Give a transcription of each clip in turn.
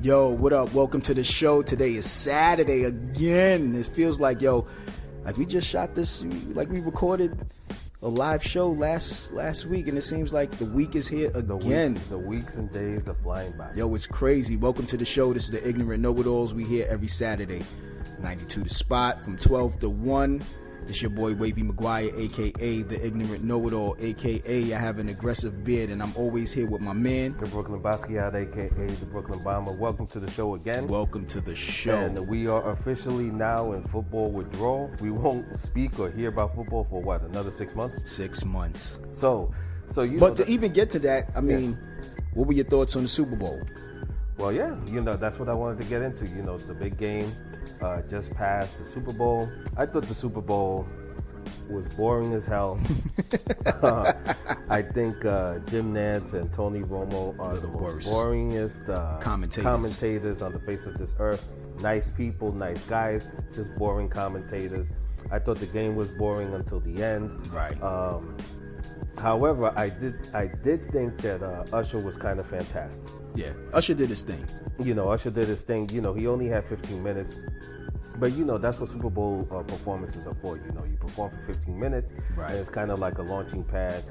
Yo, what up? Welcome to the show. Today is Saturday again. It feels like, like we just shot this, like we recorded a live show last week, and it seems like the week is here again. The weeks and days are flying by. Yo, it's crazy. Welcome to the show. This is the Ignorant Know-It-Alls. We here every Saturday, 92 The Spot, from 12 to 1. It's your boy Wavy McGuire, a.k.a. the Ignorant Know-It-All, a.k.a. I have an aggressive beard, and I'm always here with my man, the Brooklyn Basquiat, a.k.a. the Brooklyn Bomber. Welcome to the show again. Welcome to the show. And we are officially now in football withdrawal. We won't speak or hear about football for what, another 6 months? 6 months. So you. But to even get to that, I mean, what were your thoughts on the Super Bowl? Well, yeah, that's what I wanted to get into. The big game just passed, the Super Bowl. I thought the Super Bowl was boring as hell. I think Jim Nantz and Tony Romo are the most boringest commentators on the face of this earth. Nice people, nice guys, just boring commentators. I thought the game was boring until the end. Right. However, I did think that Usher was kind of fantastic. Yeah, Usher did his thing. Usher did his thing. He only had 15 minutes. But, that's what Super Bowl performances are for. You perform for 15 minutes, right. And it's kind of like a launching pad,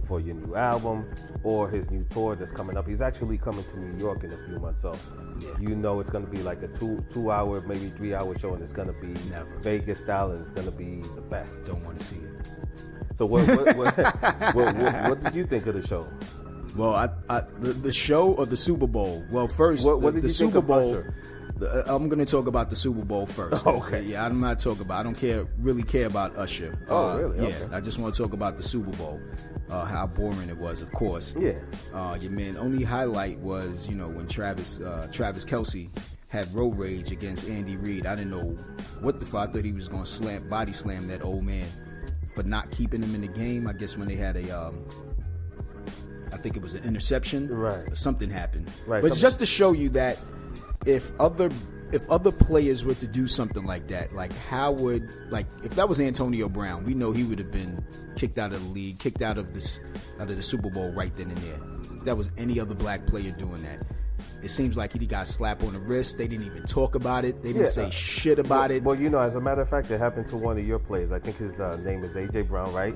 for your new album or his new tour that's coming up. He's actually coming to New York in a few months, so it's going to be like a two-hour, maybe 3-hour show, and it's going to be Vegas style, and it's going to be the best. Don't want to see it. So what did you think of the show? Well, the show or the Super Bowl? Well, first, what did the you Super think Bowl. Of Usher? I'm going to talk about the Super Bowl first. Okay. Yeah, I'm not talking about. I don't really care about Usher. Oh, really? Yeah, okay. I just want to talk about the Super Bowl. How boring it was, of course. Yeah. Your man. Only highlight was when Travis Kelce had road rage against Andy Reid. I didn't know what the fuck. I thought he was going to body slam that old man for not keeping him in the game. I guess when they had I think it was an interception. Right. Or something happened. Right. But it's just to show you that if other players were to do something like that, if that was Antonio Brown, we know he would have been kicked out of the league, kicked out of the Super Bowl right then and there. If that was any other black player doing that, it seems like he got slapped on the wrist. They didn't even talk about it. They didn't say shit about it. Well, as a matter of fact, it happened to one of your players. I think his name is A.J. Brown, right?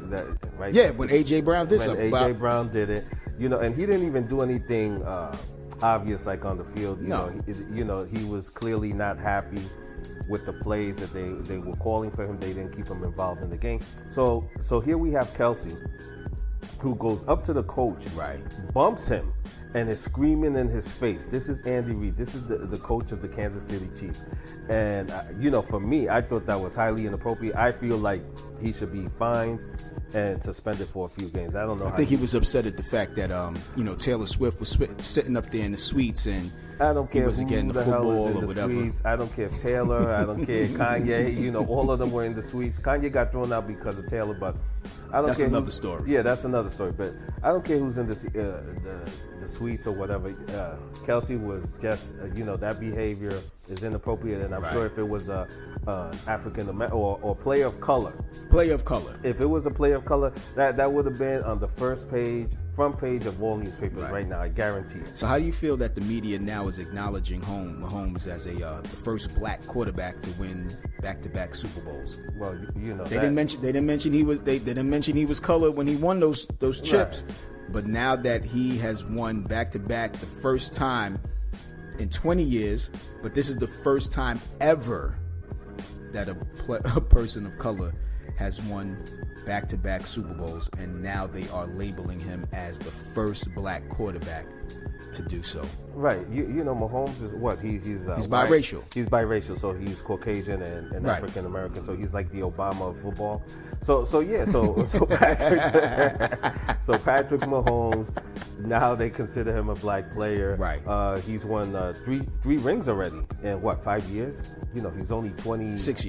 Right? Yeah, when A.J. Brown did something. When A.J. Brown did it, and he didn't even do anything obvious like on the field. He was clearly not happy with the plays that they were calling for him. They didn't keep him involved in the game. So here we have Kelce, who goes up to the coach, right, bumps him, and is screaming in his face. This is Andy Reid. This is the coach of the Kansas City Chiefs. And, for me, I thought that was highly inappropriate. I feel like he should be fined and suspended for a few games. I don't know. I think he was upset at the fact that, Taylor Swift was sitting up there in the suites, and I don't care he wasn't getting the football or whatever. Suites. I don't care if Taylor, I don't care Kanye, all of them were in the suites. Kanye got thrown out because of Taylor, but I don't care. That's another story. Yeah, that's another story. But I don't care who's in the suites or whatever. Kelce was just, that behavior is inappropriate, and I'm sure if it was African American or player of color. If it was a player of color, that would have been on the front page of all newspapers right now, I guarantee it. So how do you feel that the media now is acknowledging Mahomes as the first black quarterback to win back-to-back Super Bowls? Well, they didn't mention he was colored when he won those chips. Right. But now that he has won back-to-back the first time in 20 years, but this is the first time ever that a person of color has won back-to-back Super Bowls, and now they are labeling him as the first black quarterback to do so. Right. Mahomes is what? He's biracial. He's biracial, so he's Caucasian and African American, so he's like the Obama of football. So Patrick Mahomes, now they consider him a black player. Right. He's won three rings already in 5 years? He's only 26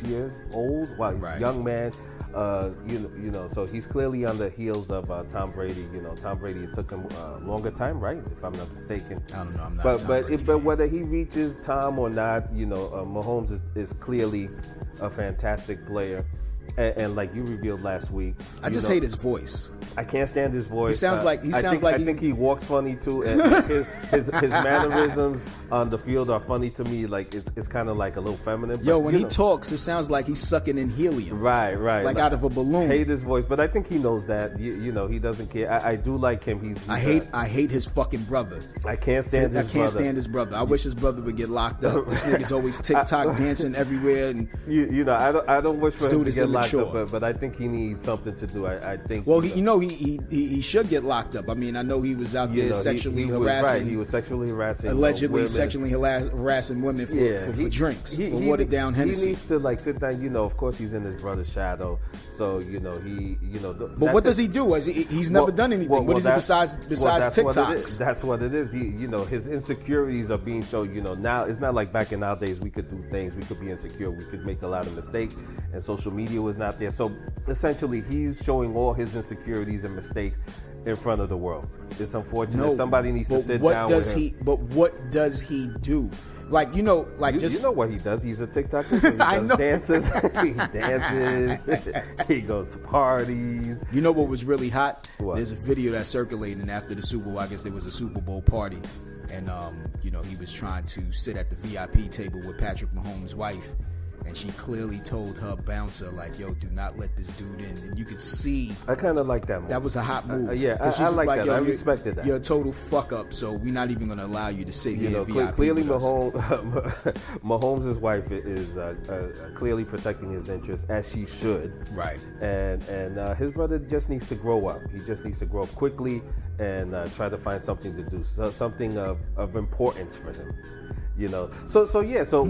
years old. Wow, he's a young man. So he's clearly on the heels of Tom Brady. Tom Brady, it took him a longer time, right? If I'm not mistaken. I don't know. I'm not. But whether he reaches Tom or not, Mahomes is clearly a fantastic player. And like you revealed last week, I just hate his voice. I can't stand his voice. He sounds like I think he walks funny too, and his mannerisms on the field are funny to me. Like it's kind of like a little feminine. Yo, when he talks, it sounds like he's sucking in helium. Right. Like out of a balloon. Hate his voice, but I think he knows that. You know, he doesn't care. I do like him. I hate his fucking brother. I can't stand his brother. I wish his brother would get locked up. This nigga's always TikTok dancing everywhere, and you know, I don't wish for him to get locked immature. up, but I think he needs something to do. I think. Well, he should get locked up. I mean, I know he was out there sexually harassing. He was sexually harassing. Allegedly sexually harassing women for drinks, for watered down Hennessy. He needs to like sit down. You know, of course, he's in his brother's shadow, so you know But what does he do? He's never done anything. What is he besides TikToks? That's what it is. His insecurities are being shown. You know, now it's not like back in our days we could do things. We could be insecure. We could make a lot of mistakes, and social media was not there. So essentially, he's showing all his insecurities and mistakes in front of the world. It's unfortunate. Somebody needs to sit down with him. But what does he do? Like, you know what he does. He's a TikToker. So he does dances. He dances. He goes to parties. You know what was really hot? What? There's a video that's circulating after the Super Bowl. I guess there was a Super Bowl party, and he was trying to sit at the VIP table with Patrick Mahomes' wife. And she clearly told her bouncer, like, yo, do not let this dude in. And you could see. I kind of like that move. That was a hot move. I like that. I respected that. You're a total fuck up, so we're not even going to allow you to sit here. VIP clearly, Mahomes' wife is clearly protecting his interests, as she should. Right. And his brother just needs to grow up. He just needs to grow up quickly and try to find something to do, something of importance for him. You know, so you said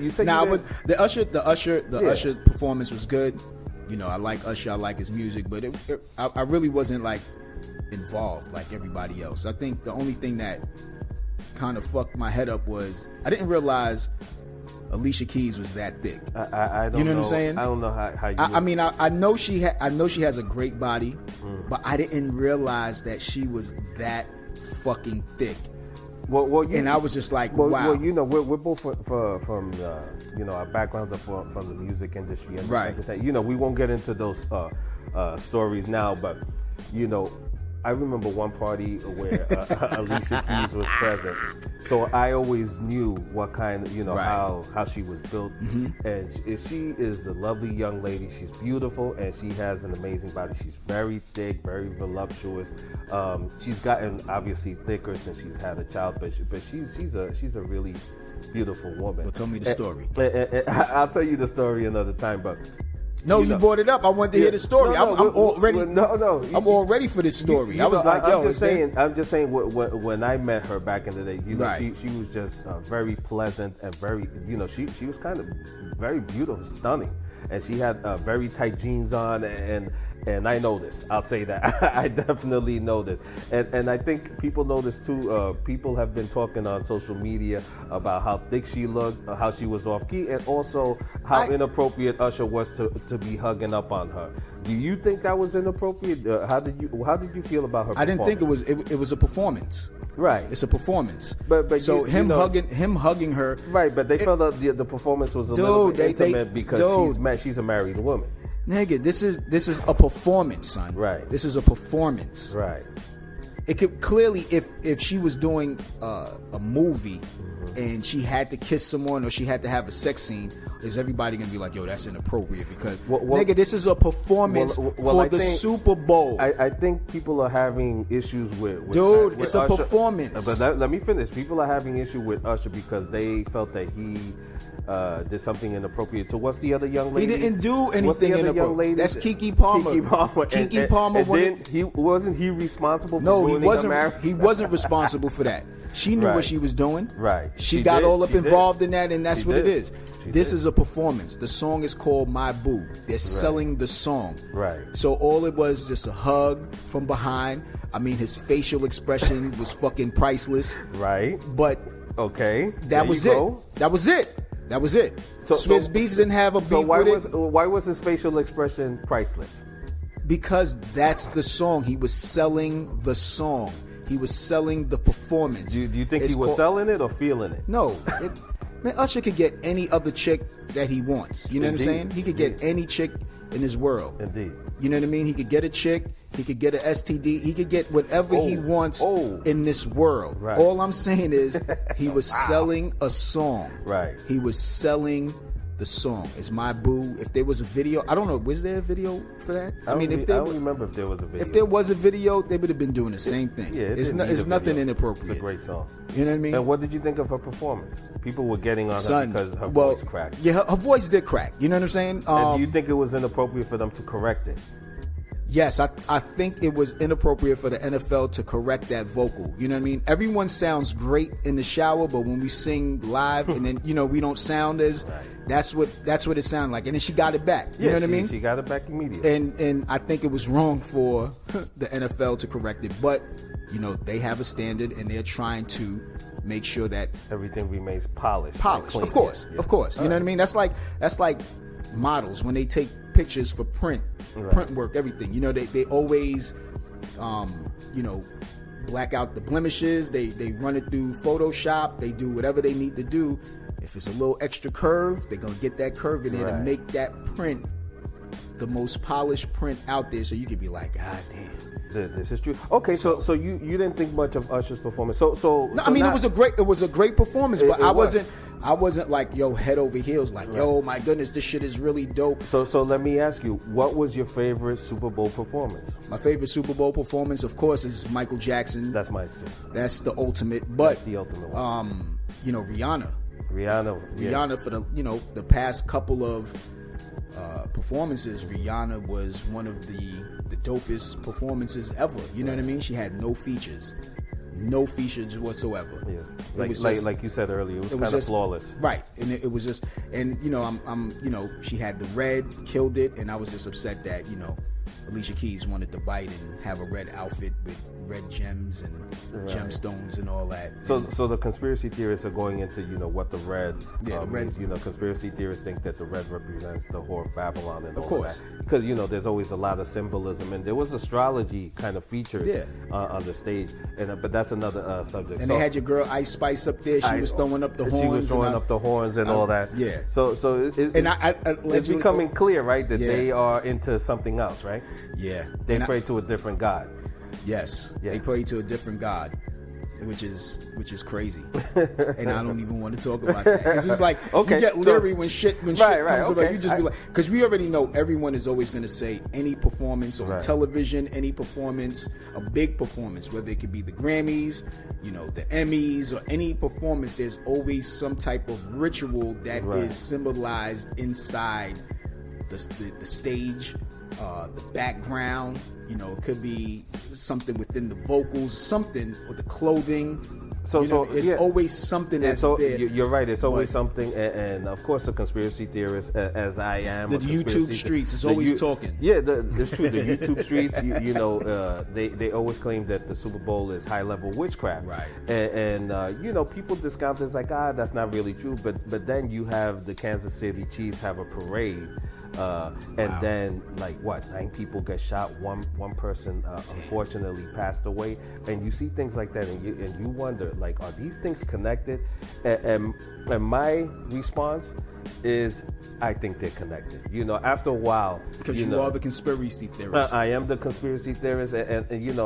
you said the Usher performance was good. You know, I like Usher, I like his music, but I really wasn't like involved like everybody else. I think the only thing that kind of fucked my head up was I didn't realize Alicia Keys was that thick. I don't know. You know what I'm saying? I don't know how you. I know she has a great body, but I didn't realize that she was that fucking thick. Well, and I was just like, wow. Well, you know, we're both from our backgrounds are from the music industry, and right. You know, we won't get into those stories now, but you know, I remember one party where Alicia Keys was present, so I always knew what kind of, right. how she was built, and she is a lovely young lady. She's beautiful, and she has an amazing body. She's very thick, very voluptuous. She's gotten obviously thicker since she's had a child, but she's a really beautiful woman. Well, tell me the story. I'll tell you the story another time, but. No, you brought it up. I wanted to hear the story. I'm all ready. I'm all ready for this story. I was like, yo, I'm just saying. When I met her back in the day, you know, right. she was just very pleasant and very, you know, she was kind of very beautiful, stunning, and she had very tight jeans on, and I know this. I'll say that. I definitely know this, and I think people know this too. People have been talking on social media about how thick she looked, how she was off key, and also how inappropriate Usher was to be hugging up on her. Do you think that was inappropriate? How did you feel about her? I didn't think it was a performance. Right, it's a performance. But so him hugging her. Right, but they felt that the performance was a little bit intimate because she's a married woman. Nigga, this is a performance, son. Right. This is a performance. Right. It could clearly, if she was doing a movie and she had to kiss someone or she had to have a sex scene, is everybody gonna be like, yo, that's inappropriate? Because nigga, this is a performance for the Super Bowl. I think people are having issues with dude. It's a Usher. Performance. But let me finish. People are having issue with Usher because they felt that he did something inappropriate. So what's the other young lady? He didn't do anything inappropriate. That's Keke Palmer. Keke Palmer. Wasn't he responsible for ruining her marriage? He wasn't responsible for that. She knew what she was doing. Right. She got all up involved in that, and that's what it is. This is a performance. The song is called My Boo. They're selling the song. Right. So all it was just a hug from behind. I mean, his facial expression was fucking priceless. Right. But okay, that was it. That was it. That was it. So Swizz Beatz didn't have a beef with it. Why was his facial expression priceless? Because that's the song. He was selling the song. He was selling the performance. Do you think he was selling it or feeling it? No. Man, Usher could get any other chick that he wants. You know what I'm saying? He could get any chick in his world. Indeed. You know what I mean? He could get a chick. He could get an STD. He could get whatever he wants in this world. Right. All I'm saying is he was selling a song. Right. He was selling the song. It's My Boo. If there was a video, I don't know, was there a video for that? I don't remember if there was a video. If there was a video, they would have been doing the same thing. Yeah, it's nothing inappropriate. It's a great song. You know what I mean? And what did you think of her performance? People were getting on her because her voice cracked. Yeah, her voice did crack. You know what I'm saying? And do you think it was inappropriate for them to correct it? Yes, I think it was inappropriate for the NFL to correct that vocal. You know what I mean? Everyone sounds great in the shower, but when we sing live and then, we don't sound as, that's what it sounded like. And then she got it back. You know what I mean? She got it back immediately. And I think it was wrong for the NFL to correct it. But, they have a standard and they're trying to make sure that everything remains polished. Of course. You know what I mean? That's like models when they take pictures for print work, everything. They always black out the blemishes. They run it through Photoshop. They do whatever they need to do. If it's a little extra curve, they're gonna get that curve in there to make that print the most polished print out there, so you could be like, God damn. This is true. Okay, so you didn't think much of Usher's performance. So I mean, it was a great performance, but I wasn't like, yo, head over heels, like, yo, my goodness, this shit is really dope. So let me ask you, what was your favorite Super Bowl performance? My favorite Super Bowl performance, of course, is Michael Jackson. That's mine too. That's the ultimate. But that's the ultimate one. Rihanna for the past couple of performances, Rihanna was one of the dopest performances ever. You know what I mean? She had no features whatsoever. Yeah. Like you said earlier, it was kind of flawless. Right. And it was just, and she had the red, killed it, and I was just upset that, Alicia Keys wanted to bite and have a red outfit with red gems and gemstones and all that. So the conspiracy theorists are going into what the red means. Conspiracy theorists think that the red represents the whore of Babylon and all that, because there's always a lot of symbolism, and there was astrology kind of featured on the stage, but that's another subject. And they had your girl Ice Spice up there. She was throwing up the horns. She was throwing up the horns and all that. Yeah. So it's becoming clear, right, that they are into something else, right? Yeah. They pray to a different god. Yes. Yeah. They pray to a different god, which is crazy. And I don't even want to talk about that. It's just like, you get leery when shit comes up. You just be like, because we already know everyone is always going to say any performance on television, any performance, a big performance, whether it could be the Grammys, the Emmys, or any performance, there's always some type of ritual that is symbolized inside the stage, the background. It could be something within the vocals, something with the clothing. It's always something that's there. You're right. It's always something, and of course, the conspiracy theorists, as I am, the YouTube streets is always talking. Yeah, it's true. The YouTube streets, they always claim that the Super Bowl is high level witchcraft, right? And people discount it. It's like, that's not really true. But then you have the Kansas City Chiefs have a parade, and then 9 people get shot. One person unfortunately passed away, and you see things like that, and you wonder, are these things connected? And my response is, I think they're connected. After a while, because you are the conspiracy theorist. I am the conspiracy theorist, and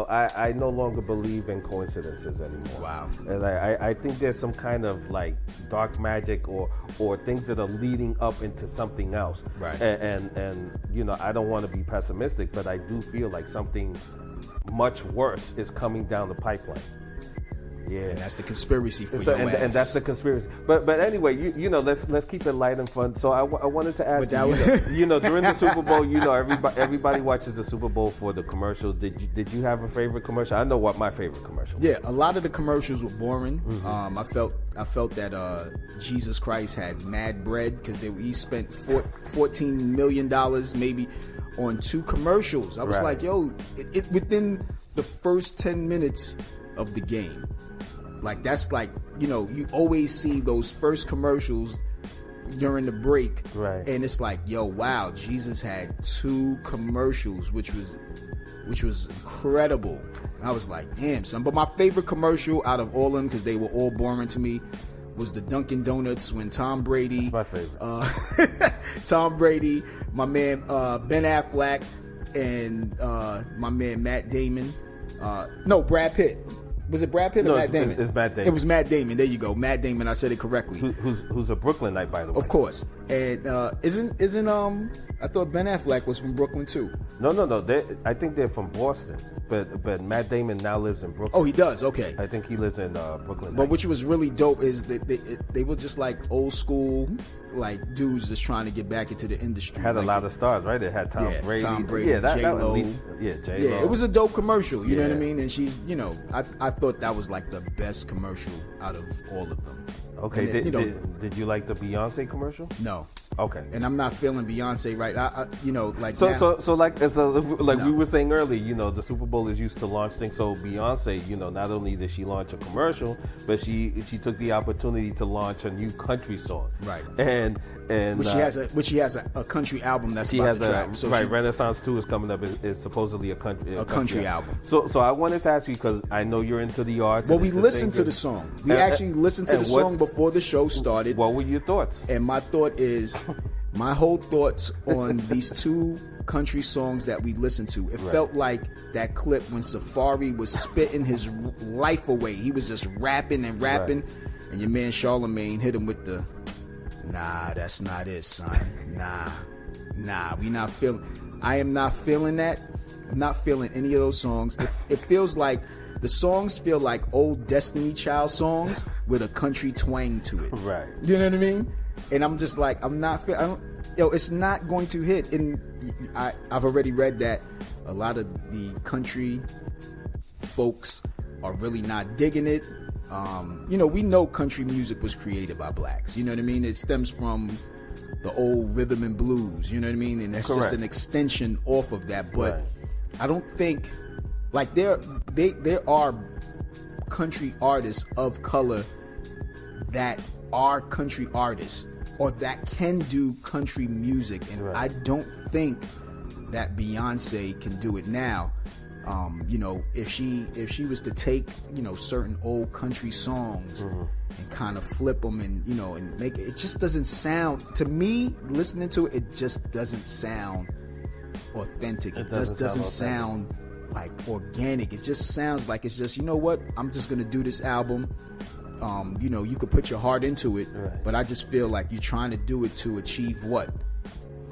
I no longer believe in coincidences anymore. Wow. And I think there's some kind of dark magic or things that are leading up into something else. Right. And I don't want to be pessimistic, but I do feel like something much worse is coming down the pipeline. Yeah, and that's the conspiracy for your ass. And that's the conspiracy. But anyway, let's keep it light and fun. So I wanted to ask you, during the Super Bowl, everybody watches the Super Bowl for the commercial. Did you have a favorite commercial? I know what my favorite commercial was. Yeah, a lot of the commercials were boring. Mm-hmm. I felt that Jesus Christ had mad bread because he spent $14 million maybe on 2 commercials. I was like, yo, it within the first 10 minutes of the game. That's you always see those first commercials during the break, right? And it's like, yo, wow, Jesus had 2 commercials, which was incredible. I was like, damn, son. But my favorite commercial out of all of them, because they were all boring to me, was the Dunkin' Donuts when Tom Brady, my favorite. Tom Brady, my man Ben Affleck, and my man Matt Damon. No, Brad Pitt. Was it Brad Pitt or Matt Damon? It's Matt Damon. It was Matt Damon. There you go, Matt Damon. I said it correctly. Who's a Brooklynite, by the way. Of course. And isn't I thought Ben Affleck was from Brooklyn too. No. I think they're from Boston, but Matt Damon now lives in Brooklyn. Oh, he does. Okay. I think he lives in Brooklyn. But which was really dope is that they were just like old school, like dudes just trying to get back into the industry. Had a lot of stars, right? They had Tom Brady. J-Lo. J-Lo. Yeah, it was a dope commercial. You know what I mean? And she's, I thought that was like the best commercial out of all of them. Okay, did you like the Beyonce commercial? No. Okay. And I'm not feeling Beyonce right. We were saying earlier, the Super Bowl is used to launch things. So Beyonce, not only did she launch a commercial, but she took the opportunity to launch a new country song. Right. And she has a country album that's about to drop. So Renaissance 2 is coming up. It's supposedly a country album. So I wanted to ask you, because I know you're into the arts. Well, we listened to the song. We actually listened to the song before the show started. What were your thoughts? And my thought is, my whole thoughts on these two country songs that we listened to. It felt like that clip when Safari was spitting his life away. He was just rapping and rapping, and your man Charlemagne hit him with the, nah, that's not it, son. Nah, we not feeling. I am not feeling that. I'm not feeling any of those songs. It feels like the songs feel like old Destiny Child songs with a country twang to it. Right. You know what I mean? And I'm just like, it's not going to hit. And I've already read that a lot of the country folks are really not digging it. We know country music was created by blacks. You know what I mean? It stems from the old rhythm and blues. You know what I mean? And that's just an extension off of that. But I don't think, like, there are country artists of color that are country artists or that can do country music, and I don't think that Beyonce can do it now. If she was to take certain old country songs and kind of flip them and make it just doesn't sound, to me, listening to it, it just doesn't sound authentic. It just doesn't sound like organic. It just sounds like it's just, I'm just gonna do this album. You could put your heart into it, but I just feel like you're trying to do it to achieve what?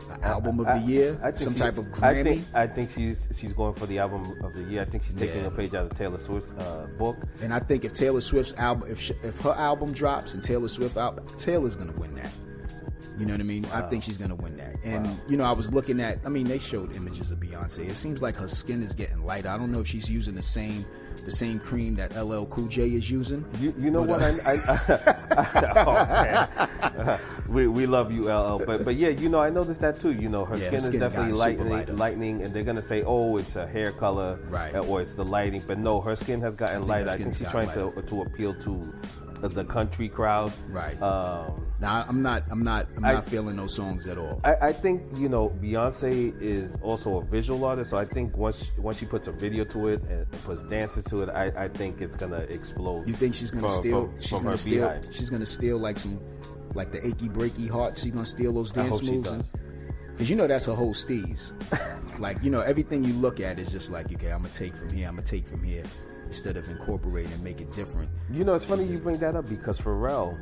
An album of the year? Some type of Grammy? I think she's going for the album of the year. I think she's taking a page out of Taylor Swift's book. And I think if Taylor Swift's album, if her album drops and Taylor Swift album, Taylor's gonna win that. You know what I mean? Wow. I think she's gonna win that. And I was looking at, they showed images of Beyonce. It seems like her skin is getting lighter. I don't know if she's using the same cream that LL Cool J is using. You know what? We love you, LL. But yeah, I noticed that too. Her skin is definitely lightening, and they're gonna say, oh, it's a hair color, right, or it's the lighting. But no, her skin has gotten lighter. I think she's trying to appeal to the country crowd. Right. Now I'm not feeling those songs at all. I think Beyonce is also a visual artist, so I think once she puts a video to it and puts dances to it, I think it's gonna explode. You think she's gonna steal? She's gonna steal like the achy breaky heart. She's gonna steal those dance moves. Because that's her whole steez. Everything you look at is just like, okay, I'm gonna take from here. Instead of incorporating and make it different. It's funny you bring that up, because Pharrell,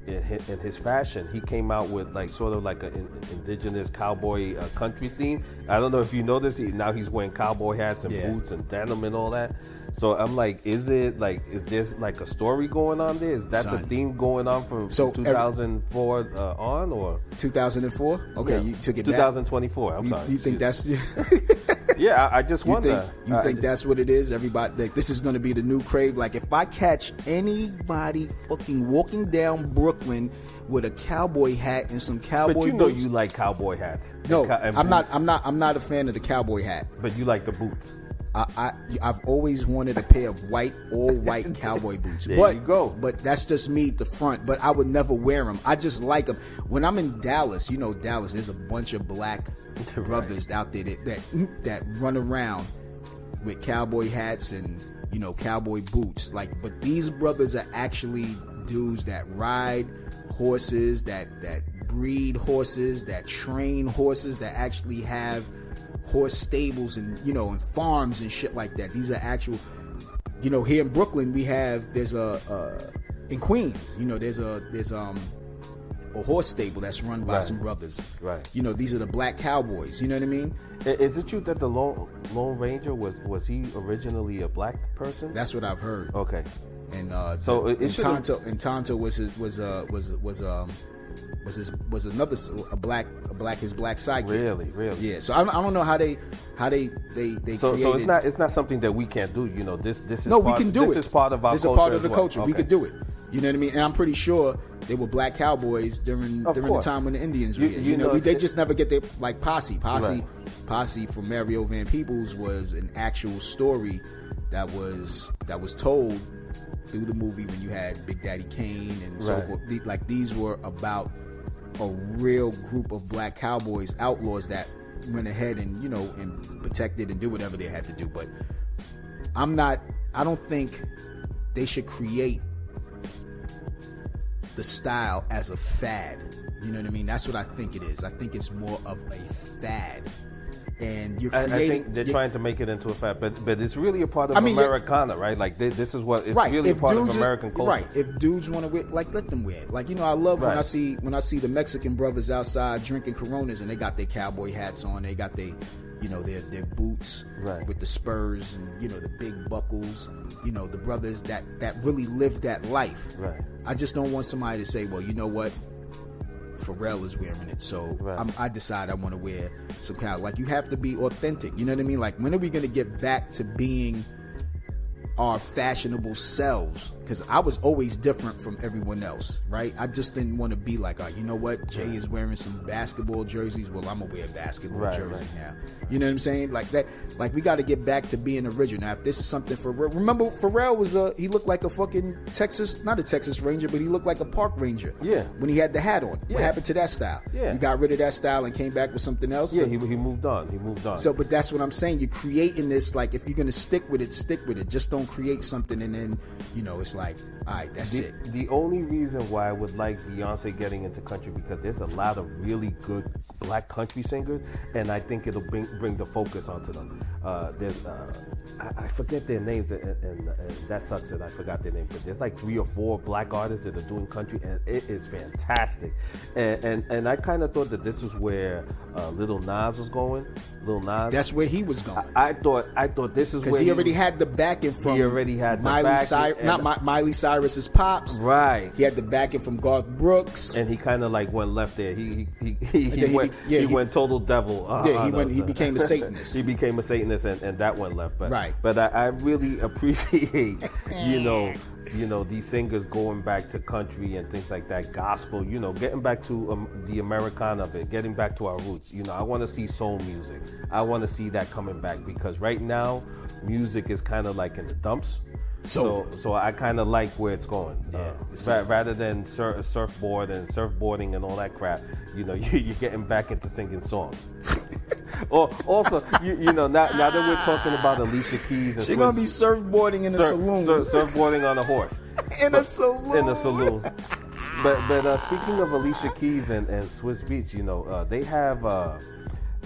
in his fashion, he came out with sort of like an indigenous cowboy country theme. I don't know if you noticed, now he's wearing cowboy hats and boots and denim and all that. So I'm like, is there a story going on there? Is that the theme going on from 2004 on, or 2004? Okay, you took it 2024. I'm sorry. You think that's? Yeah, I just wonder. You think that's what it is? Everybody, this is going to be the new crave. Like, if I catch anybody fucking walking down Brooklyn with a cowboy hat and some cowboy boots, you like cowboy hats. No, I'm not a fan of the cowboy hat. But you like the boots. I've always wanted a pair of all white cowboy boots. There you go. But that's just me at the front. But I would never wear them. I just like them. When I'm in Dallas, Dallas, there's a bunch of black brothers out there that run around with cowboy hats and cowboy boots. But these brothers are actually dudes that ride horses, that breed horses, that train horses, that actually have horse stables and and farms and shit like that. These are actual, here in Brooklyn there's in Queens, there's a horse stable that's run by some brothers. Right. These are the Black Cowboys. You know what I mean? Is it true that the Lone Ranger was he originally a black person? That's what I've heard. Okay. And so Tonto was another black his black sidekick. Really. Yeah. So I don't know how they created. So it's not something that we can't do. This is we can do it. This is part of our culture. This is a part of the culture. Okay. We could do it. You know what I mean? And I'm pretty sure they were black cowboys during the time when the Indians were here. They just never get their posse. Posse from Mario Van Peebles was an actual story that was told through the movie when you had Big Daddy Kane and so forth. These were about a real group of black cowboys, outlaws that went ahead and and protected and do whatever they had to do. But I don't think they should create the style as a fad. You know what I mean? That's what I think it is. I think it's more of a fad. And you're creating. I think they're trying to make it into a fad, but it's really a part of Americana, right? Like this is what it's really a part of American culture. Right. If dudes want to wear, let them wear it. I love when I see the Mexican brothers outside drinking Coronas and they got their cowboy hats on, they got their their boots with the spurs and the big buckles. The brothers that really live that life. Right. I just don't want somebody to say, well, you know what? Pharrell is wearing it, so I decide I want to wear some kind of, you have to be authentic. You know what I mean? When are we going to get back to being our fashionable selves? Because I was always different from everyone else, right? I just didn't want to be like, you know what? Jay is wearing some basketball jerseys. Well, I'm gonna wear a basketball jersey now. You know what I'm saying? Like that. We got to get back to being original. Now, if this is something for remember, Pharrell was he looked like a fucking not a Texas Ranger, but he looked like a park ranger. Yeah. When he had the hat on. Yeah. What happened to that style? Yeah. He got rid of that style and came back with something else. Yeah. He moved on. So, but that's what I'm saying. You're creating this. If you're gonna stick with it, stick with it. Just don't create something and then it's all right, that's it. The only reason why I would like Beyonce getting into country, because there's a lot of really good black country singers, and I think it'll bring the focus onto them. There's I forget their names, and that sucks that I forgot their names, but there's 3 or 4 black artists that are doing country, and it is fantastic. And I kind of thought that this was where Lil Nas was going. Lil Nas. That's where he was going. I thought this is where because he already had the backing from. He already had Miley Cyrus, not Miley Cyrus's pops. Right. He had the backing from Garth Brooks, and he kind of went left there. He went total devil. He became a Satanist. He became a Satanist, and that went left. But I really appreciate these singers going back to country and things like that, gospel. Getting back to the Americana of it, getting back to our roots. I want to see soul music. I want to see that coming back, because right now music is kind of in the dumps. So I kind of like where it's going. Rather than surfboarding and all that crap, you're getting back into singing songs. Also, now that we're talking about Alicia Keys, and she's gonna be surfboarding in a saloon. Surfboarding on a horse. In a saloon. But speaking of Alicia Keys and Swiss Beats,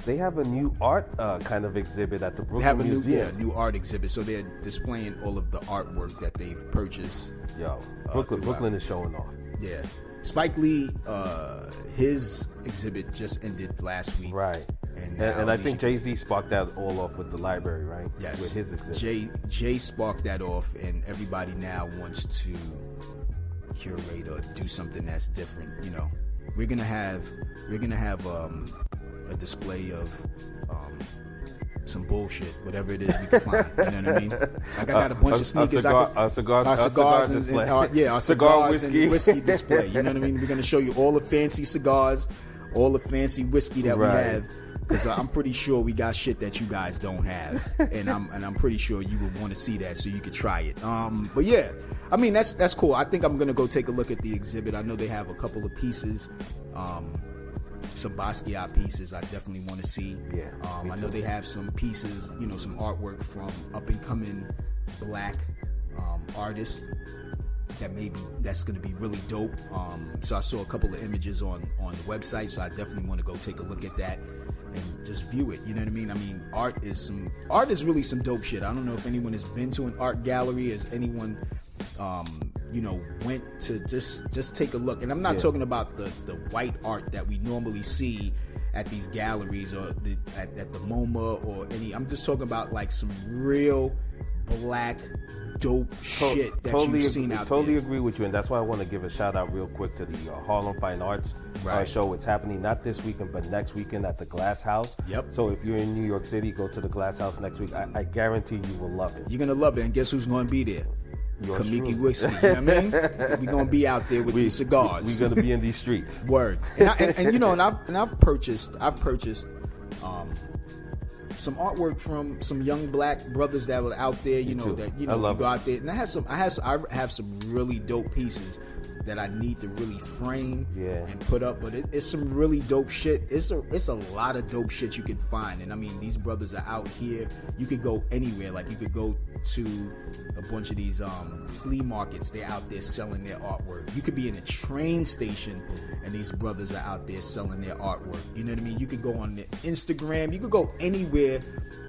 they have a new art kind of exhibit at the Brooklyn Museum. New art exhibit. So they're displaying all of the artwork that they've purchased. Brooklyn is showing off. Yeah. Spike Lee, his exhibit just ended last week. Right. And I think Jay-Z sparked that all off with the library, right? Yes. With his exhibit. Jay sparked that off, and everybody now wants to curate or do something that's different. We're gonna have a display of some bullshit, whatever it is we can find. You know what I mean? I got a bunch of sneakers. Our cigars display. Our cigars and whiskey display. You know what I mean? We're gonna show you all the fancy cigars, all the fancy whiskey that we have. Because I'm pretty sure we got shit that you guys don't have, and I'm pretty sure you would want to see that so you could try it. But yeah, I mean that's cool. I think I'm gonna go take a look at the exhibit. I know they have a couple of pieces, some Basquiat pieces. I definitely want to see. Yeah. I know they have some pieces, some artwork from up and coming black artists. that's going to be really dope. So I saw a couple of images on the website, so I definitely want to go take a look at that and just view it. You know what I mean? I mean, art is really some dope shit. I don't know if anyone has been to an art gallery, has anyone went to just take a look. And I'm not talking about the white art that we normally see at these galleries or at the MoMA or any. I'm just talking about like some real black dope shit that you've seen out there. Totally agree with you, and that's why I want to give a shout out real quick to the Harlem Fine Arts show. It's happening not this weekend, but next weekend at the Glass House. Yep. So if you're in New York City, go to the Glass House next week. I guarantee you will love it. You're gonna love it, and guess who's gonna be there? Kamiki true. Whiskey, you know what I mean? We're gonna be out there with cigars. We're gonna be in these streets. Word. And I've purchased some artwork from some young black brothers that were out there, you go out there, and I have some really dope pieces that I need to really frame and put up, but it's some really dope shit. It's a lot of dope shit you can find, and I mean, these brothers are out here. You could go anywhere, like you could go to a bunch of these flea markets. They're out there selling their artwork. You could be in a train station and these brothers are out there selling their artwork. You know what I mean? You could go on the Instagram. You could go anywhere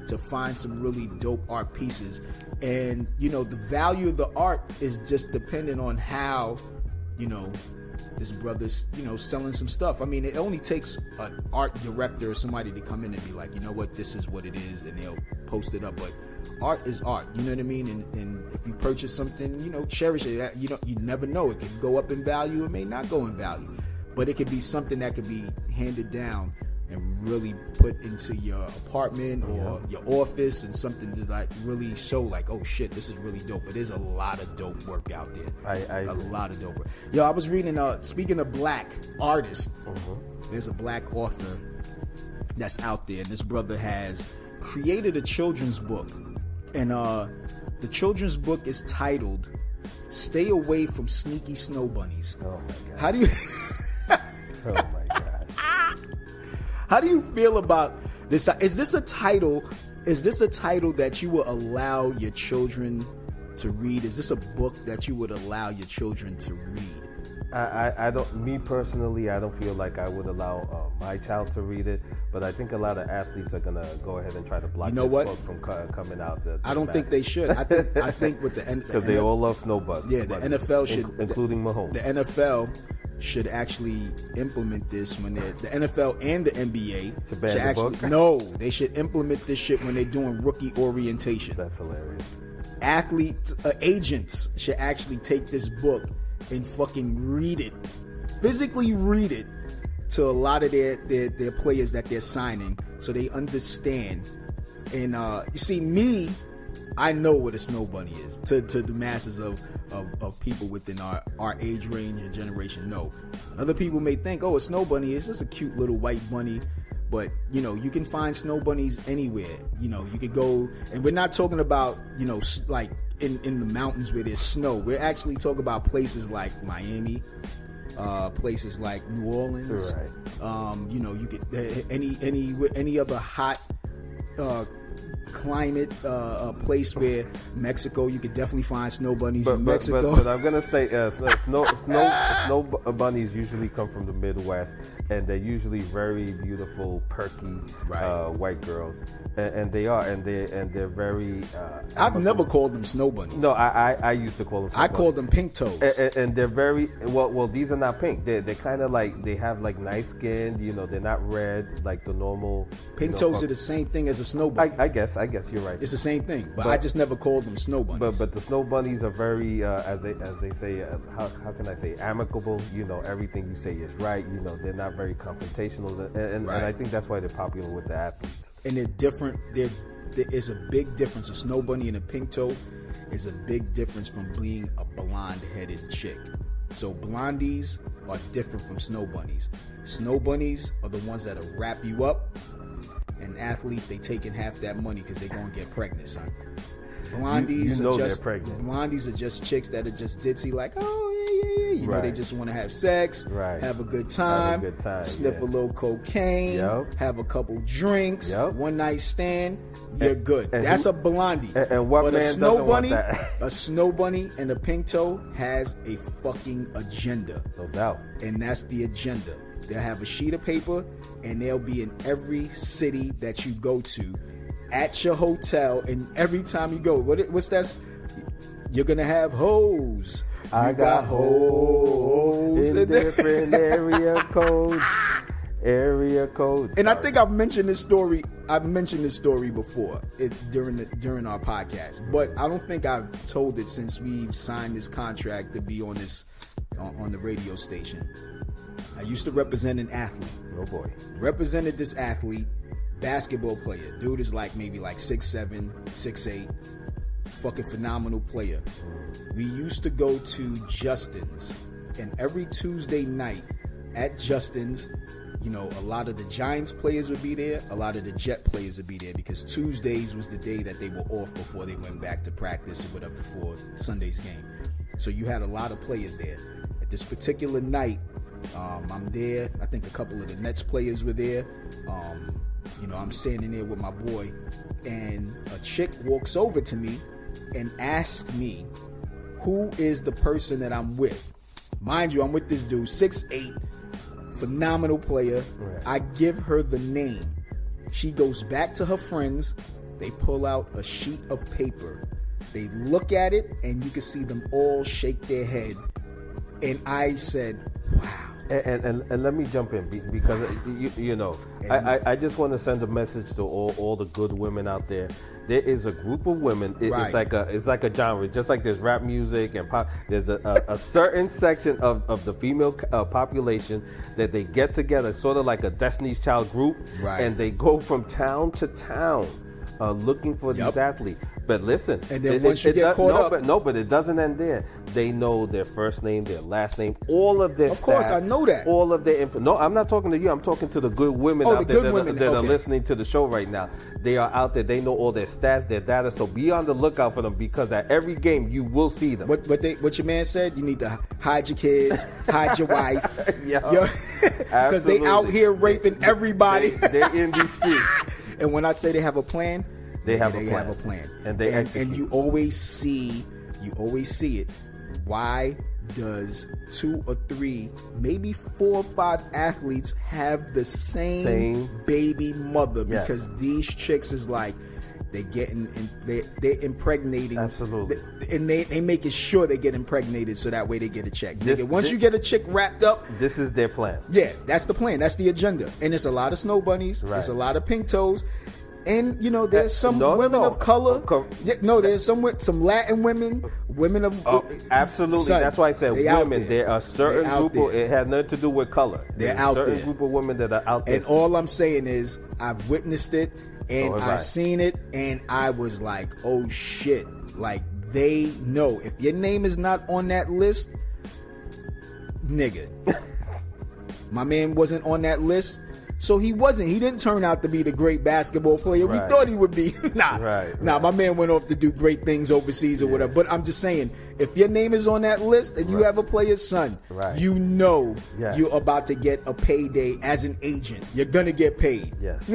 to find some really dope art pieces. And the value of the art is just dependent on how this brother's selling some stuff. I mean, it only takes an art director or somebody to come in and be like, you know what, this is what it is, and they'll post it up. But art is art, you know what I mean? And if you purchase something, cherish it. You never know. It could go up in value. It may not go in value. But it could be something that could be handed down and really put into your apartment or your office, and something to like really show like, oh shit, this is really dope. But there's a lot of dope work out there. A lot of dope work. Yo, I was reading, speaking of black artists, there's a black author that's out there, and this brother has created a children's book. And the children's book is titled "Stay Away from Sneaky Snow Bunnies." Oh my god. How do you Oh my god. How do you feel about this? Is this a title that you will allow your children to read? Is this a book that you would allow your children to read? I don't. Me personally, I don't feel like I would allow my child to read it. But I think a lot of athletes are gonna go ahead and try to block this book from coming out. I don't think they should. I think with the because they all love snow bunnies. Yeah, the NFL should, including Mahomes. The NFL should actually implement this when the NFL and the NBA should actually they should implement this shit when they're doing rookie orientation. That's hilarious. Athletes, agents should actually take this book and fucking read it, physically read it to a lot of their players that they're signing, so they understand. And you see, me, I know what a snow bunny is. To the masses of people within our age range and generation, no. Other people may think, oh, a snow bunny is just a cute little white bunny. But, you can find snow bunnies anywhere. You could go, and we're not talking about, like in the mountains where there's snow. We're actually talking about places like Miami, places like New Orleans. Right. You could, any other hot climate, place where Mexico, you could definitely find snow bunnies in Mexico. But I'm gonna say snow bunnies usually come from the Midwest, and they're usually very beautiful, perky white girls, and they're very. I've never called them snow bunnies. No, I used to call them. I called them pink toes, and they're very well. These are not pink. They're kind of like, they have like nice skin. They're not red like the normal. Pink toes are the same thing as a snow bunny. I guess you're right. It's the same thing, but I just never called them snow bunnies. But the snow bunnies are very, as they say, how can I say, amicable. Everything you say is right. They're not very confrontational, and I think that's why they're popular with the athletes. And they're different. There is a big difference. A snow bunny and a pink toe is a big difference from being a blonde-headed chick. So blondies are different from snow bunnies. Snow bunnies are the ones that'll wrap you up. And athletes, they taking half that money because they're gonna get pregnant, son. Blondies they're just pregnant. Blondies are just chicks that are just ditzy, like, oh yeah. You know, they just want to have sex, have a good time, sniff a little cocaine, have a couple drinks, one night stand. You're good. That's a blondie. And what man doesn't want that? A snow bunny and a pink toe has a fucking agenda. No doubt. And that's the agenda. They'll have a sheet of paper, and they'll be in every city that you go to, at your hotel, and every time you go, what's that? You're gonna have hoes. I got hoes in different area codes. And I think I've mentioned this story. Before during our podcast, but I don't think I've told it since we've signed this contract to be on the radio station. I used to represent an athlete. Oh boy. Represented this athlete, basketball player. Dude is maybe 6'7", 6'8", fucking phenomenal player. We used to go to Justin's, and every Tuesday night at Justin's, you know, a lot of the Giants players would be there, a lot of the Jet players would be there, because Tuesdays was the day that they were off before they went back to practice or whatever for Sunday's game. So you had a lot of players there. At this particular night, I'm there. I think a couple of the Nets players were there. You know, I'm standing there with my boy, and a chick walks over to me and asks me, who is the person that I'm with? Mind you, I'm with this dude, 6'8", phenomenal player. Right. I give her the name. She goes back to her friends. They pull out a sheet of paper. They look at it, and you can see them all shake their head. And I said, wow. And let me jump in because you know, I just want to send a message to all the good women out there. There is a group of women. It's like a genre, just like there's rap music and pop. There's a certain section of the female population that they get together, sort of like a Destiny's Child group, and they go from town to town. Looking for these athletes. But listen, and then once you get caught up, but it doesn't end there. They know their first name, their last name, all of their stats. Of course, I know that. All of their info. No, I'm not talking to you. I'm talking to the good women out there that are listening to the show right now. They are out there. They know all their stats, their data. So be on the lookout for them, because at every game you will see them. What your man said, you need to hide your kids, hide your wife, because they out here raping everybody. They're in these streets. And when I say they have a plan, they have a plan. And they execute. And you always see it. Why does 2 or 3, maybe 4 or 5 athletes have the same baby mother? Because these chicks is like, they're impregnating. Absolutely. And they making sure they get impregnated so that way they get a check. Once you get a chick wrapped up, this is their plan. Yeah, that's the plan. That's the agenda. And it's a lot of snow bunnies. It's a lot of pink toes. And you know, there's some women of color. There's some Latin women of absolutely. Son, that's why I said women. There are certain group. It has nothing to do with color. They're out there. Certain group of women that are out there. And all I'm saying is, I've witnessed it, and I've seen it, and I was like, oh shit! Like, they know if your name is not on that list, nigga. My man wasn't on that list. So he wasn't. He didn't turn out to be the great basketball player we thought he would be. Nah, my man went off to do great things overseas or whatever. But I'm just saying, if your name is on that list and you have a player's son, you know you're about to get a payday as an agent. You're going to get paid. Yes.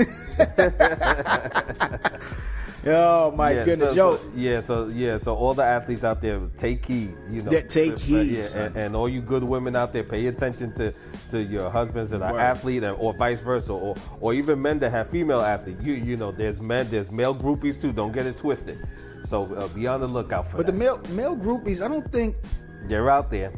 Oh my goodness, So all the athletes out there, take heed. You know, take heed. And all you good women out there, pay attention to your husbands that are athletes, or vice versa, or even men that have female athletes. You know, there's male groupies too. Don't get it twisted. So be on the lookout for that. But the male groupies, I don't think they're out there.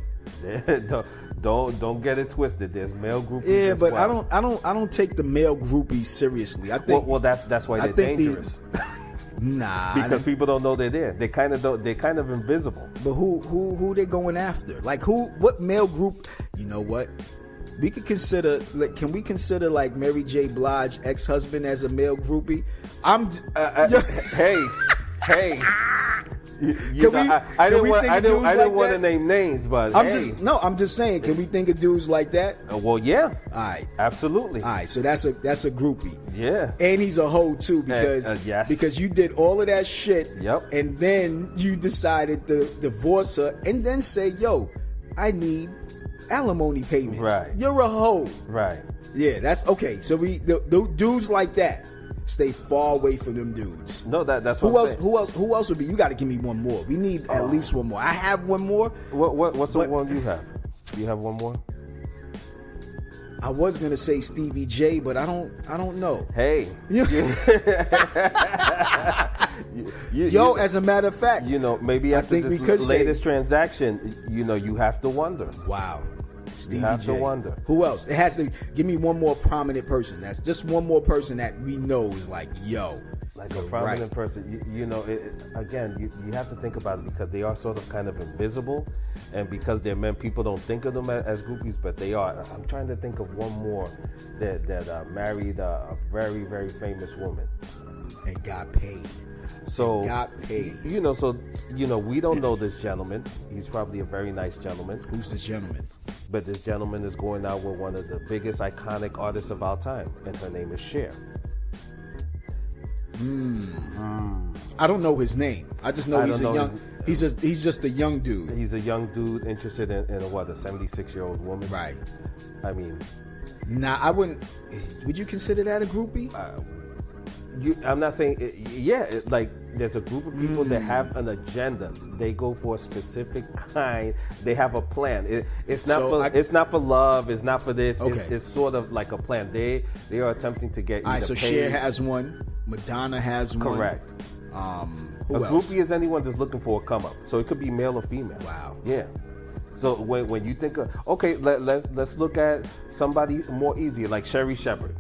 Don't get it twisted. There's male groupies. Yeah, but well. I don't take the male groupies seriously. I think that's why they're dangerous. Nah, because people don't know they're there. They're kind of invisible. But who they going after? Like what male group? You know what? We could consider. Like, can we consider like Mary J. Blige ex-husband as a male groupie? Hey. I didn't want to name names, but I'm just saying. Can we think of dudes like that? Well, yeah. All right, absolutely. All right, so that's a groupie. Yeah, and he's a hoe too because you did all of that shit. Yep. And then you decided to divorce her, and then say, "Yo, I need alimony payments. Right. You're a hoe. Right. Yeah, that's okay. So the dudes like that, stay far away from them dudes. No, that's what I'm saying. Who else would be? You got to give me one more. We need at least one more. I have one more. What's the one you have? Do you have one more? I was gonna say Stevie J, but I don't know. Hey, as a matter of fact, maybe after this latest transaction, you have to wonder. Wow, Stevie you have J. to wonder. Who else? It has to give me one more prominent person. That's just one more person that we know is like, yo. Like a prominent person, again, you have to think about it because they are sort of kind of invisible, and because they're men, people don't think of them as groupies, but they are. I'm trying to think of one more that married a very, very famous woman and got paid. So got paid. we don't know this gentleman. He's probably a very nice gentleman. Who's this gentleman? But this gentleman is going out with one of the biggest iconic artists of our time, and her name is Cher. I don't know his name. I just know he's just a young dude. He's a young dude interested in a 76-year-old woman. Right. I mean, I wouldn't. Would you consider that a groupie? I'm not saying. There's a group of people that have an agenda. They go for a specific kind. They have a plan. It's not for love. It's not for this. Okay. It's sort of like a plan. They are attempting to get. All right. So Cher has one. Madonna has one. Correct. Who a else? groupie is anyone that's looking for a come up. So it could be male or female. Wow. Yeah. So when you think of let's look at somebody more easier like Sherry Shepherd.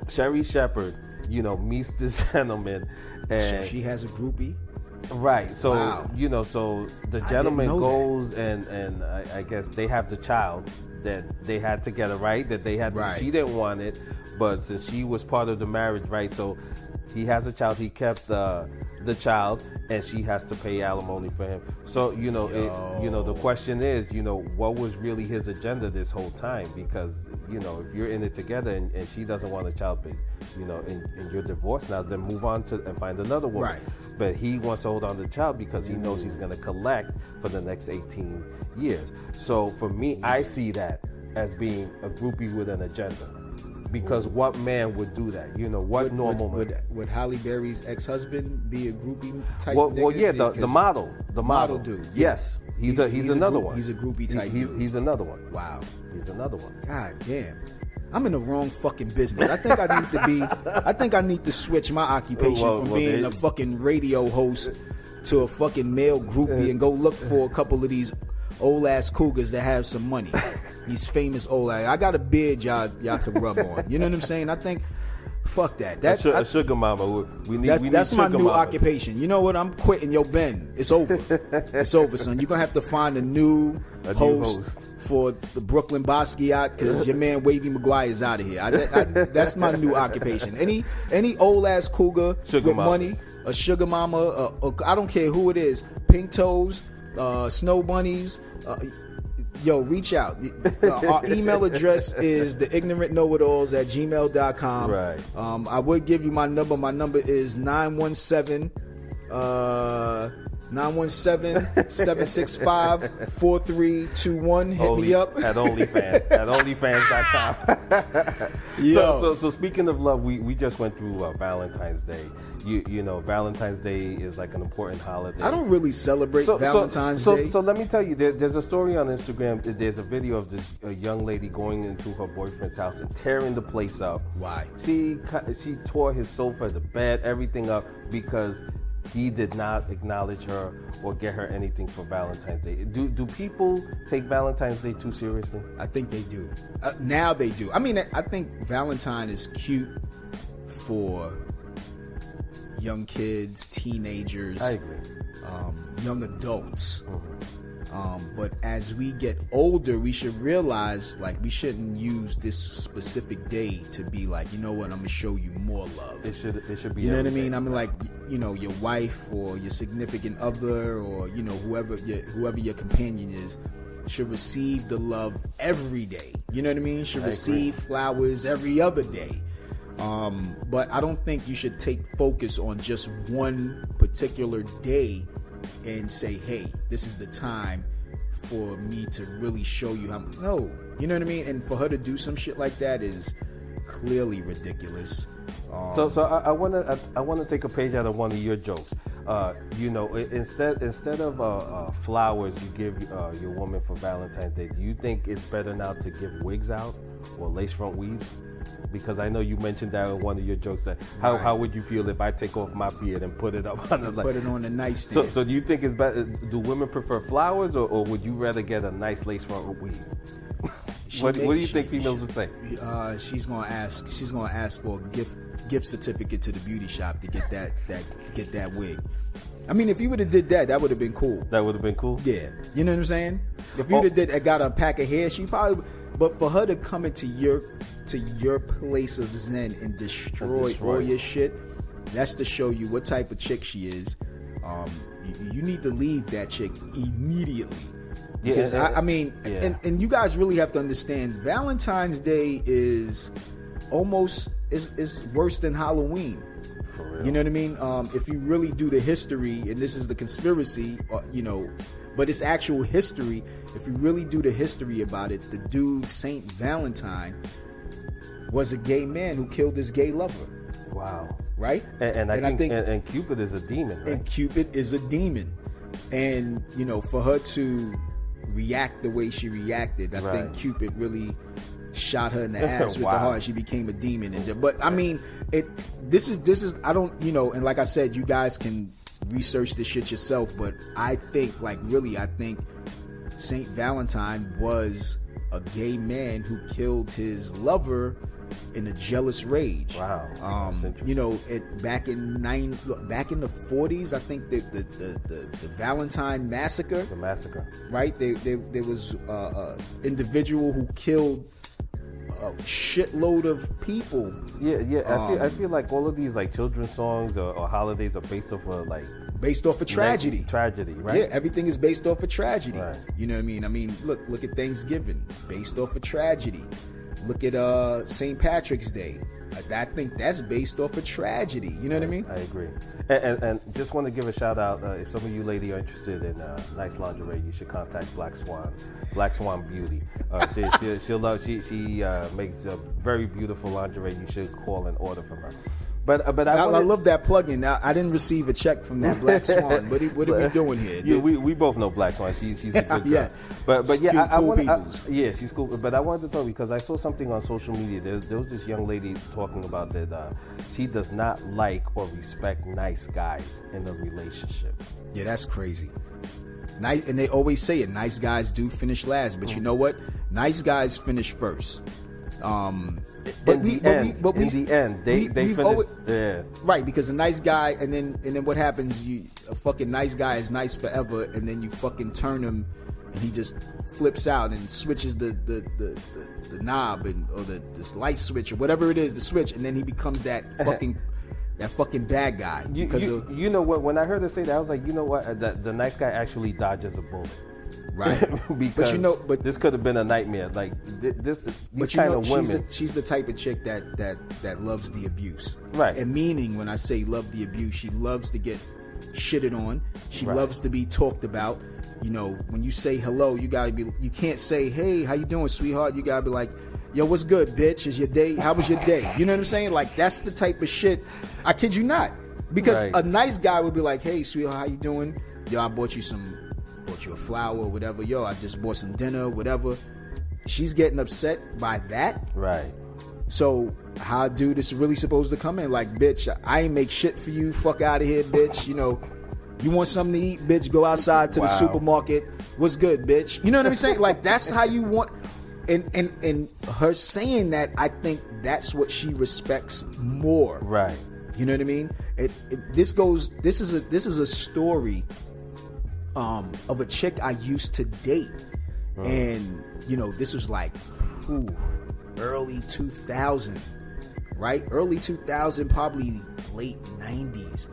Sherry Shepherd, meets this gentleman, and she has a groupie. Right. So wow. So the gentleman goes and I guess they have the child that they had together, right? That they had. Right. She didn't want it, but since she was part of the marriage, right? So he has a child. He kept the child, and she has to pay alimony for him. So the question is, what was really his agenda this whole time? Because if you're in it together and she doesn't want a child, but and you're divorced now, then move on and find another woman. Right. But he wants to hold on to the child because he knows he's going to collect for the next 18 years. So for me, I see that as being a groupie with an agenda. Because what man would do that? What normal man? Would Halle Berry's ex-husband be a groupie type? Well, yeah, the model dude. Yes, he's another one. He's a groupie type dude. He's another one. Wow, he's another one. God damn, I'm in the wrong fucking business. I think I need to switch my occupation from being a fucking radio host to a fucking male groupie and go look for a couple of these old ass cougars that have some money. These famous old ass. I got a beard y'all can rub on. You know what I'm saying? I think fuck that. A sugar mama. We need that's my new mamas. occupation. You know what? I'm quitting. Yo, Ben, it's over. It's over, son. You're gonna have to find a new host for the Brooklyn Basquiat because your man Wavy McGuire is out of here. That's my new occupation. Any old ass cougar sugar with mama. money, a sugar mama, I don't care who it is, pink toes, snow bunnies. Reach out. Our email address is theignorantknowitalls@gmail.com. Right. I would give you my number. My number is 917-765-4321. Hit me up. At OnlyFans. At OnlyFans.com. So speaking of love, we just went through Valentine's Day. Valentine's Day is like an important holiday. I don't really celebrate Valentine's Day. So let me tell you, there's a story on Instagram. There's a video of this young lady going into her boyfriend's house and tearing the place up. Why? She tore his sofa, the bed, everything up because he did not acknowledge her or get her anything for Valentine's Day. Do people take Valentine's Day too seriously? I think they do. Now they do. I mean, I think Valentine is cute for young kids, teenagers, I agree. Young adults. Mm-hmm. But as we get older, we should realize we shouldn't use this specific day to be like, you know what, I'm gonna show you more love. It should be. You know what I mean? I mean, your wife or your significant other or whoever your companion is should receive the love every day. You know what I mean? Should receive flowers every other day. But I don't think you should take focus on just one particular day and say, hey, this is the time for me to really show you how. No, you know what I mean. And for her to do some shit like that is clearly ridiculous. So I want to take a page out of one of your jokes. Instead of flowers you give your woman for Valentine's Day, do you think it's better now to give wigs out or lace front weaves? Because I know you mentioned that in one of your jokes. That how would you feel if I take off my beard and put it up on the put it on the nightstand? So do you think it's better? Do women prefer flowers or would you rather get a nice lace front weave? What do you think females would say? She's gonna ask for a gift certificate to the beauty shop to get that wig. I mean, if you would have did that would have been cool. That would have been cool. Yeah, you know what I'm saying. If you would have got a pack of hair, she probably. But for her to come into your place of zen and destroy all your shit, that's to show you what type of chick she is. You need to leave that chick immediately. Because and you guys really have to understand, Valentine's Day is almost is worse than Halloween. For real. You know what I mean? If you really do the history, and this is the conspiracy, but it's actual history. If you really do the history about it, the dude Saint Valentine was a gay man who killed his gay lover. Wow. Right? And I think Cupid is a demon. Right? And Cupid is a demon. And, for her to react the way she reacted, I think Cupid really shot her in the ass with the heart. She became a demon. But I mean, this is I don't, and like I said, you guys can research this shit yourself, but I think Saint Valentine was a gay man who killed his lover in a jealous rage. Wow. Back in the 40s, I think the Valentine massacre. The massacre. Right? There was individual who killed a shitload of people. Yeah. I feel like all of these like children's songs or holidays are based off of tragedy. Tragedy, right? Yeah, everything is based off of tragedy. Right. You know what I mean? I mean, look at Thanksgiving, based off of tragedy. Look at St. Patrick's Day. I think that's based off of tragedy. You know what I mean? I agree. And just want to give a shout out. If some of you ladies are interested in nice lingerie, you should contact Black Swan Beauty. She'll love. She makes a very beautiful lingerie. You should call and order from her. But I love that plug-in. Now, I didn't receive a check from that Black Swan. What are we doing here? Yeah, we both know Black Swan. She's a good girl. Yeah. But yeah, cool she's cool. But I wanted to tell you because I saw something on social media. There was this young lady talking about that she does not like or respect nice guys in a relationship. Yeah, that's crazy. Nice, and they always say it. Nice guys do finish last, but you know what? Nice guys finish first. In the end, they finish. Right, because a nice guy, and then what happens? A fucking nice guy is nice forever, and then you fucking turn him, and he just flips out and switches the knob or this light switch or whatever it is, the switch, and then he becomes that fucking bad guy. You know what? When I heard her say that, I was like, you know what? The nice guy actually dodges a bullet. Right, because but this could have been a nightmare. Like these kind of women. She's the type of chick that loves the abuse. Right, and meaning when I say love the abuse, she loves to get shitted on. She loves to be talked about. When you say hello, you can't say, hey, how you doing, sweetheart? You gotta be like, yo, what's good, bitch? Is your day? How was your day? You know what I'm saying? Like that's the type of shit. I kid you not, because a nice guy would be like, hey, sweetheart, how you doing? Yo, I bought you a flower or whatever. Yo, I just bought some dinner, whatever. She's getting upset by that. Right. So how dude is really supposed to come in like, bitch, I ain't make shit for you. Fuck out of here, bitch. You want something to eat, bitch? Go outside to the supermarket. What's good, bitch? You know what I'm saying? Like that's how you want. And her saying that, I think that's what she respects more. Right. You know what I mean? This is a story of a chick I used to date. And this was like early 2000, right? Early 2000, probably late 90s.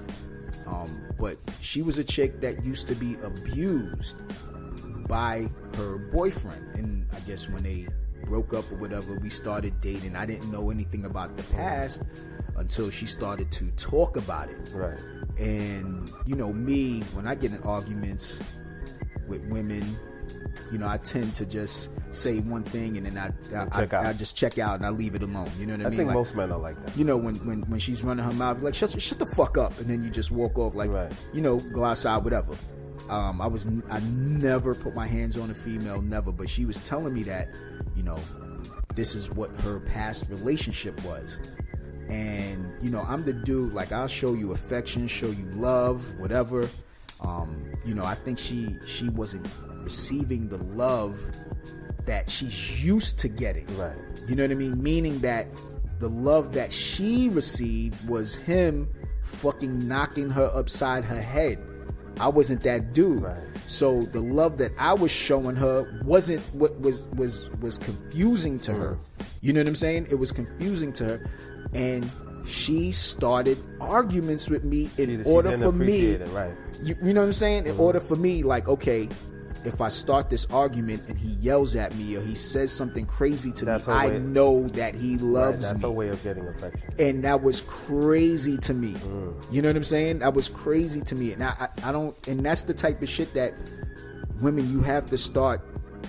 But she was a chick that used to be abused by her boyfriend, and I guess when they broke up or whatever, we started dating. I didn't know anything about the past until she started to talk about it. Right. And me, when I get in arguments with women, I tend to just say one thing and then I just check out and I leave it alone. You know what I mean? I think most men are like that. When she's running her mouth, like shut the fuck up, and then you just walk off, like go outside, whatever. I never put my hands on a female, never. But she was telling me that, this is what her past relationship was. And, I'm the dude, like, I'll show you affection, show you love, whatever. I think she wasn't receiving the love that she's used to getting. Right. You know what I mean? Meaning that the love that she received was him fucking knocking her upside her head. I wasn't that dude. Right. So the love that I was showing her wasn't what was confusing to her. You know what I'm saying? It was confusing to her. And she started arguments with me in order for me. Right. You know what I'm saying? In order for me, like, okay, if I start this argument and he yells at me or he says something crazy to me, I know that he loves me. That's a way of getting affection. And that was crazy to me. You know what I'm saying? That was crazy to me. And I don't, and that's the type of shit that women, you have to start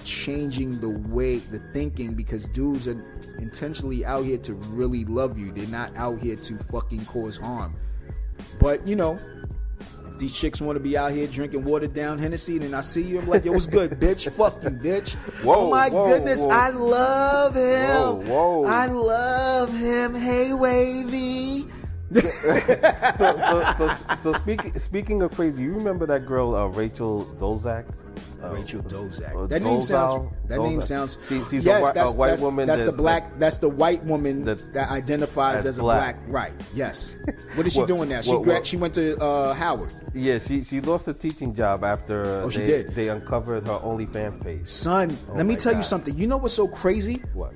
changing the thinking, because dudes are intentionally out here to really love you. They're not out here to fucking cause harm. But, if these chicks want to be out here drinking watered down Hennessy, then I see you, I'm like, yo, what's good, bitch? Fuck you, bitch. Whoa, oh my goodness, whoa. I love him. Whoa. I love him. Hey, Wavy. So speaking of crazy, you remember that girl Rachel Dolezal? Rachel Dolezal. That name sounds. She's yes, a white woman. That's the white woman that identifies as a black. Right. Yes. What is she doing now? She went to Howard. Yeah. She lost a teaching job after she did. They uncovered her OnlyFans page. Son, let me tell you something. You know what's so crazy? What?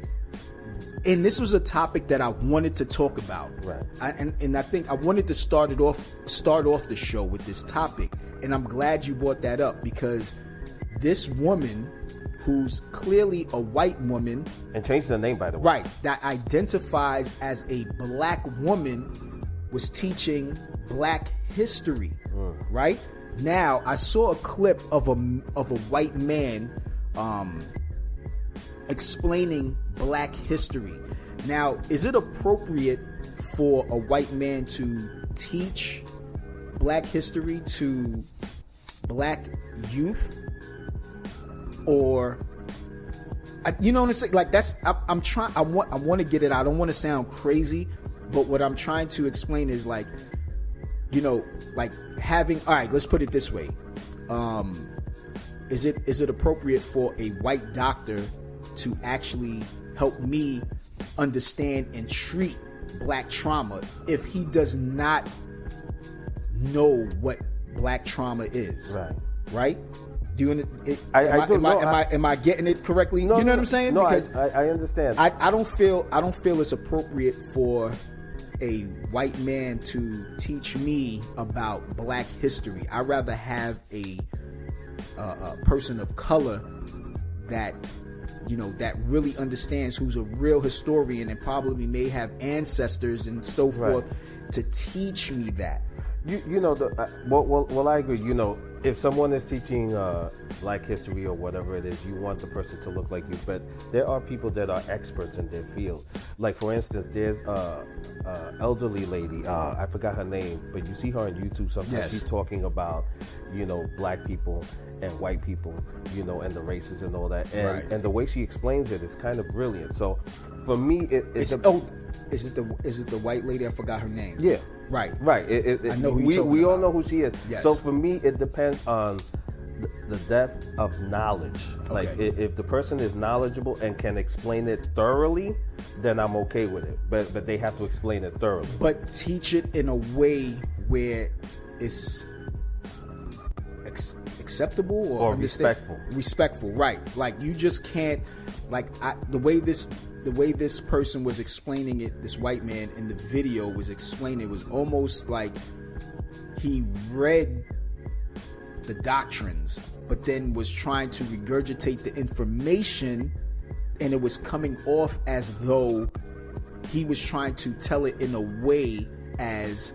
And this was a topic that I wanted to talk about. Right. And I think I wanted to start off the show with this topic. And I'm glad you brought that up, because this woman, who's clearly a white woman, and changed the name, by the way, right, that identifies as a black woman, was teaching black history. Right? Now, I saw a clip of a white man explaining black history. Now, is it appropriate for a white man to teach black history to black youth? Or, you know what I'm saying? Like, that's, I'm trying, I want to get it out. I don't want to sound crazy, but what I'm trying to explain is, like, like having, all right, let's put it this way. Is it appropriate for a white doctor to actually help me understand and treat black trauma if he does not know what black trauma is? Right? Am I getting it correctly? No, you know what I'm saying? No, because I understand. I don't feel it's appropriate for a white man to teach me about black history. I'd rather have a person of color that that really understands, who's a real historian and probably may have ancestors and so forth, to teach me that. Well, I agree. If someone is teaching black history or whatever it is, you want the person to look like you. But there are people that are experts in their field. Like, for instance, there's elderly lady. I forgot her name, but you see her on YouTube sometimes. Yes. She's talking about, black people and white people, and the races and all that. And the way she explains it is kind of brilliant. So, for me, is it the white lady? I forgot her name. Yeah. Right. I know who we all know who she is. Yes. So for me, it depends on the depth of knowledge. Like, if the person is knowledgeable and can explain it thoroughly, then I'm okay with it. But they have to explain it thoroughly. But teach it in a way where it's acceptable or respectful. Respectful, right? Like, you just can't, like, the way this person was explaining it, this white man in the video was explaining it, was almost like he read the doctrines, but then was trying to regurgitate the information, and it was coming off as though he was trying to tell it in a way as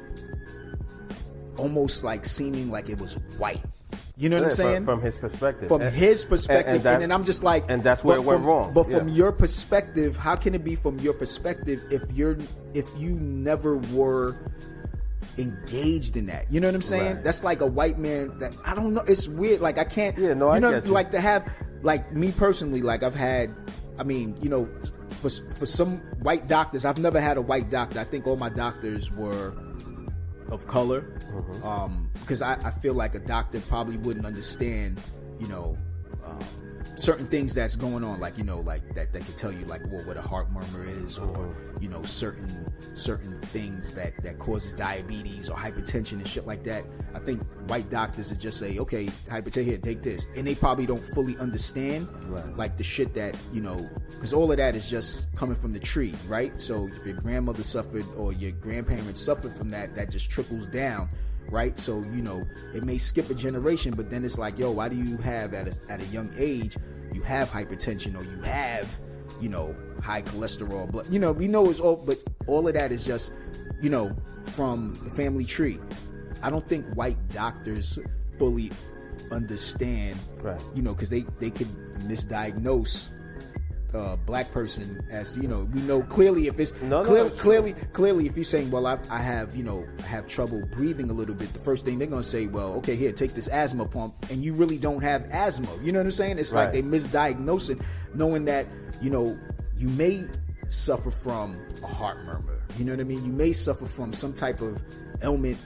almost like seeming like it was white. You know what I'm saying? From his perspective. From his perspective. And then I'm just like... And that's where it went wrong. But from your perspective, how can it be from your perspective if you never were engaged in that? You know what I'm saying? Right. That's like a white man that... I don't know. It's weird. Like, I can't... Yeah, no, I get you. Like, to have... Like, me personally, like, I've had... I mean, you know, for some white doctors, I've never had a white doctor. I think all my doctors were... of color, because I feel like a doctor probably wouldn't understand, you know, certain things that's going on, like, you know, like that could tell you like what a heart murmur is, or you know, certain things that causes diabetes or hypertension and shit like that. I think white doctors would just say, okay, hypertension, here, take this, and they probably don't fully understand like the shit that, you know, because all of that is just coming from the tree, right? So if your grandmother suffered or your grandparents suffered from that just trickles down, right? So, you know, it may skip a generation, but then it's like, yo, why do you have at a young age, you have hypertension, or you have, you know, high cholesterol, blood, you know, we know it's all, but all of that is just, you know, from the family tree. I don't think white doctors fully understand, you know, because they could misdiagnose black person as, you know, we know clearly if it's clearly if you're saying, well, I have, you know, I have trouble breathing a little bit, the first thing they're gonna say, well, okay, here, take this asthma pump, and you really don't have asthma. You know what I'm saying? It's like they misdiagnose it, knowing that, you know, you may suffer from a heart murmur. You know what I mean? You may suffer from some type of ailment,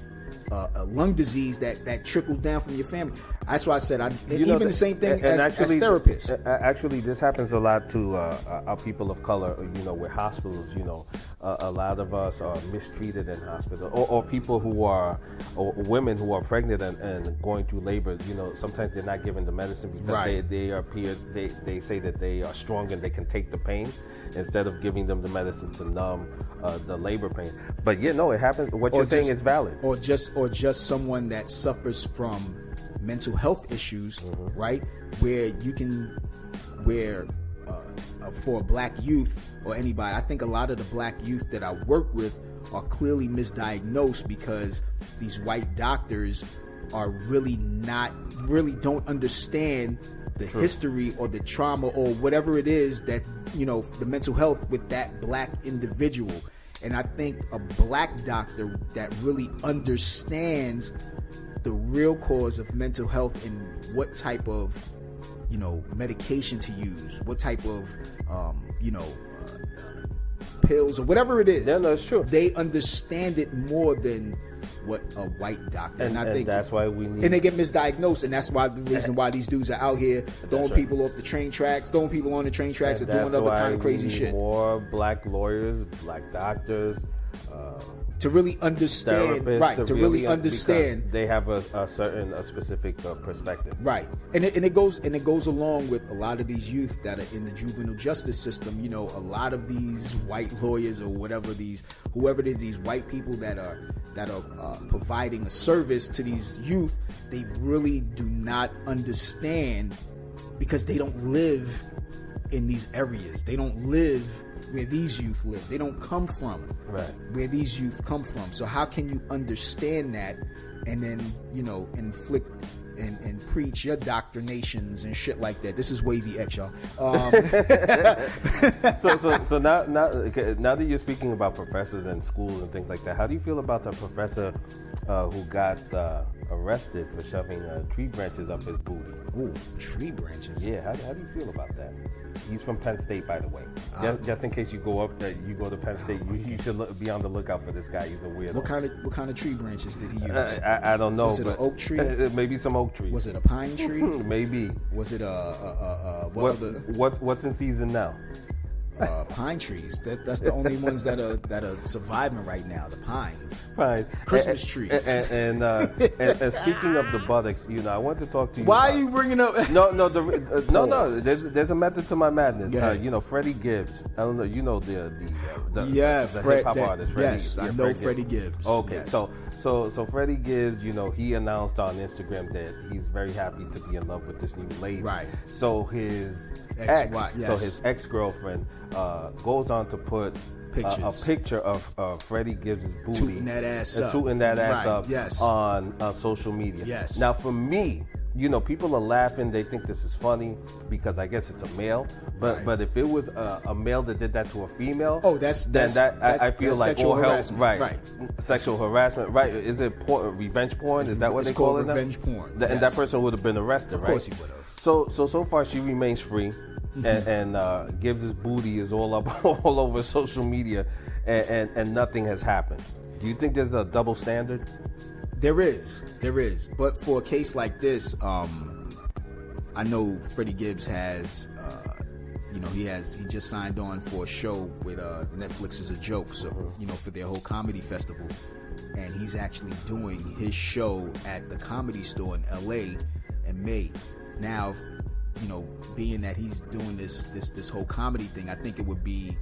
a lung disease that trickles down from your family. That's why I said, the same thing as therapists. Actually, this happens a lot to our people of color, you know, with hospitals. You know, a lot of us are mistreated in hospital, or people who are, or women who are pregnant and going through labor. You know, sometimes they're not given the medicine because they say that they are strong and they can take the pain, instead of giving them the medicine to numb the labor pain. But yeah, no, it happens. What you're saying is valid. Or just someone that suffers from mental health issues, right? Where for a black youth or anybody, I think a lot of the black youth that I work with are clearly misdiagnosed because these white doctors are really don't understand the history or the trauma or whatever it is that, you know, the mental health with that black individual. And I think a black doctor that really understands the real cause of mental health and what type of, you know, medication to use, what type of, you know, pills or whatever it is. Yeah, no, it's true. They understand it more than what a white doctor. And I think that's why we need. And they get misdiagnosed, and that's why the reason why these dudes are out here throwing people off the train tracks, throwing people on the train tracks, and doing other kind of crazy shit. More black lawyers, black doctors. To really understand, right? To really understand, they have a specific perspective, right? And it goes along with a lot of these youth that are in the juvenile justice system. You know, a lot of these white lawyers or whoever it is, these white people that are providing a service to these youth, they really do not understand because they don't live in these areas. They don't live where these youth live. They don't come from where these youth come from. So how can you understand that and then, you know, inflict and preach your doctrinations and shit like that? This is Wavy X, y'all. So now that you're speaking about professors and schools and things like that, how do you feel about the professor who got arrested for shoving tree branches up his booty? Ooh, tree branches. Yeah, how do you feel about that? He's from Penn State, by the way. Just in case you go to Penn State, you should be on the lookout for this guy. He's a weirdo. What kind of tree branches did he use? I don't know. Was it an oak tree? Maybe some oak trees. Was it a pine tree? Maybe. Was it what's in season now? Pine trees. That's the only ones that are surviving right now. The pines. Christmas trees. And speaking of the buttocks, you know, I want to talk to you. Why are you bringing up? No. There's a method to my madness. You know, Freddie Gibbs. I don't know. You know the hip hop artist. Yes, I know Freddie Gibbs. Okay, yes. So Freddie Gibbs, you know, he announced on Instagram that he's very happy to be in love with this new lady. Right. So his ex-girlfriend goes on to put a picture of Freddie Gibbs' booty, tooting that ass up, yes, on social media. Yes. Now, for me, people are laughing. They think this is funny because I guess it's a male. But if it was a male that did that to a female, I feel like all hell, right? Sexual harassment, right? Is it revenge porn? Is that what they call it? Revenge porn. And that person would have been arrested, right? Of course he would have. So far she remains free, and Gibbs' booty is all over social media, and nothing has happened. Do you think there's a double standard? There is. But for a case like this, I know Freddie Gibbs has, he just signed on for a show with Netflix as a joke, so for their whole comedy festival, and he's actually doing his show at the Comedy Store in L.A. in May. Now, being that he's doing this whole comedy thing, I think it would be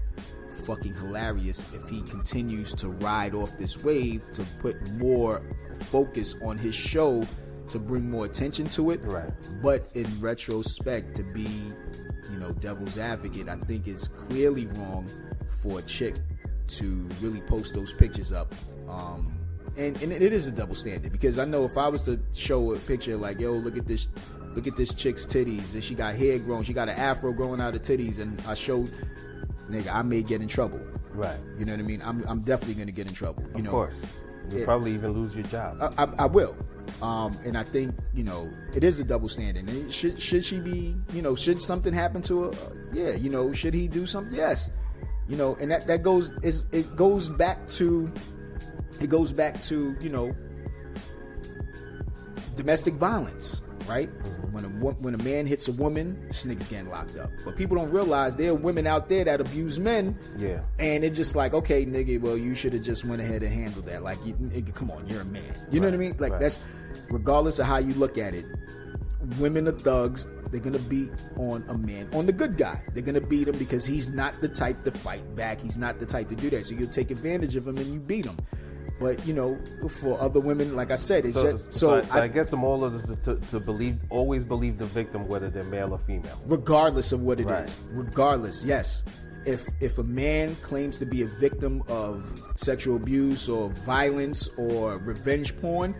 fucking hilarious if he continues to ride off this wave to put more focus on his show to bring more attention to it. Right. But in retrospect, to be, devil's advocate, I think it's clearly wrong for a chick to really post those pictures up. And it is a double standard, because I know if I was to show a picture like, yo, look at this chick's titties, and she got hair grown, she got an afro growing out of titties, and I showed, nigga, I may get in trouble. Right. You know what I mean? I'm definitely gonna get in trouble. Of course. You'll probably even lose your job. I will. And I think, it is a double standard. And should she be, should something happen to her? Yeah. Should he do something? Yes. And that goes back to domestic violence, right? When a man hits a woman, this nigga's getting locked up. But people don't realize there are women out there that abuse men. Yeah. And it's just like, okay, nigga, well, you should have just went ahead and handled that. Like, nigga, come on, you're a man. You know what I mean? Like, that's, regardless of how you look at it, women are thugs. They're going to beat on a man, on the good guy. They're going to beat him because he's not the type to fight back. He's not the type to do that. So you'll take advantage of him and you beat him. But for other women, like I said, it's I guess the moral of this is to always believe the victim, whether they're male or female, regardless of what it is. Regardless, yes. If a man claims to be a victim of sexual abuse or violence or revenge porn,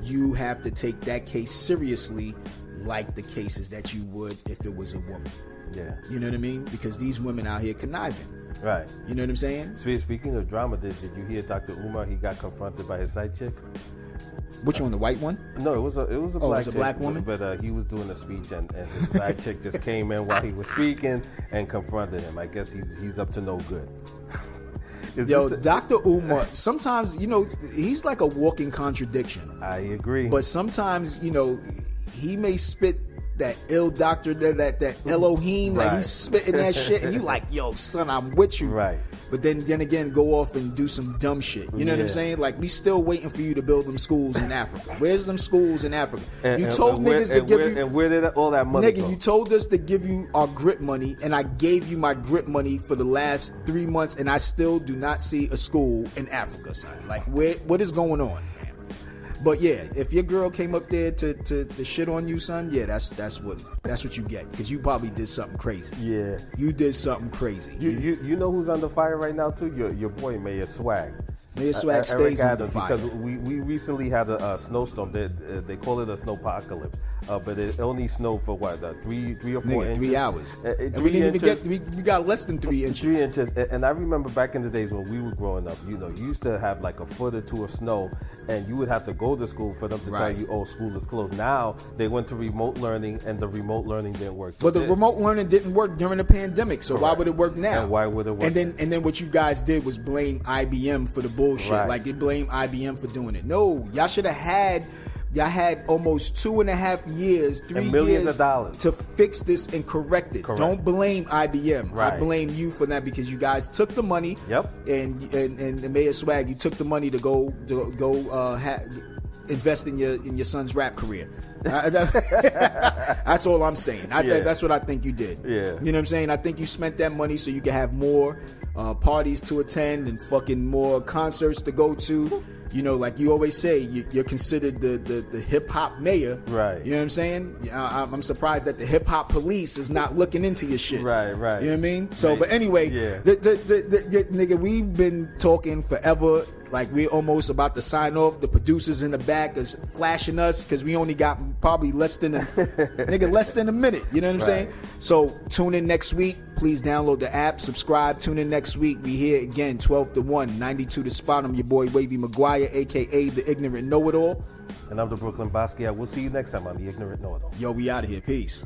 you have to take that case seriously, like the cases that you would if it was a woman. Yeah. You know what I mean? Because these women out here conniving. Right. You know what I'm saying? Speaking of drama, did you hear Dr. Umar? He got confronted by his side chick. Which one? The white one? No, it was a black chick, black woman. But he was doing a speech, and his side chick just came in while he was speaking and confronted him. I guess he's up to no good. Yo, Dr. Umar, sometimes, he's like a walking contradiction. I agree. But sometimes, he may spit that ill doctor, that Elohim, like he's spitting that shit, and you like, yo, son, I'm with you. Right. But then again, go off and do some dumb shit. You know what I'm saying? Like, we still waiting for you to build them schools in Africa. Where's them schools in Africa? You told niggas to give you... And where did all that money go? You told us to give you our grip money, and I gave you my grip money for the last 3 months, and I still do not see a school in Africa, son. Like, what is going on? But yeah, if your girl came up there to shit on you, son, yeah, that's what you get, because you probably did something crazy. Yeah, you did something crazy. You know who's under fire right now too? Your boy Mayor Swag. Mayor Swag stays under fire because we recently had a snowstorm. They call it a snowpocalypse, but it only snowed for what 3 or 4 inches. 3 hours. And we didn't even get. We got less than 3 inches. 3 inches. And I remember back in the days when we were growing up, you used to have like a foot or two of snow, and you would have to go to school for them to tell you, oh, school is closed. Now they went to remote learning, and the remote learning didn't work. So but the remote learning didn't work during the pandemic, so why would it work now? And why would it work? And then what you guys did was blame IBM for the bullshit. Right. Like, you blame IBM for doing it. No, y'all should have had. Y'all had almost 2.5 years, 3 and millions years of dollars to fix this and correct it. Don't blame IBM. Right. I blame you for that, because you guys took the money. Yep. And the Mayor Swag, you took the money to go invest in your son's rap career. That's all I'm saying. That's what I think you did. Yeah. You know what I'm saying? I think you spent that money so you could have more parties to attend and fucking more concerts to go to. Like you always say, you're considered the hip hop mayor. Right. You know what I'm saying? I'm surprised that the hip hop police is not looking into your shit. Right. You know what I mean? So, but anyway, yeah. Nigga, we've been talking forever. Like we're almost about to sign off. The producers in the back is flashing us because we only got probably less than a minute. You know what I'm saying? So tune in next week. Please download the app, subscribe. Tune in next week. We here again, 12 to 1, 92 to spot. I'm your boy Wavy McGuire, aka the Ignorant Know-It-All. And I'm the Brooklyn Basquiat. We'll see you next time on the Ignorant Know-It-All. Yo, we out of here. Peace.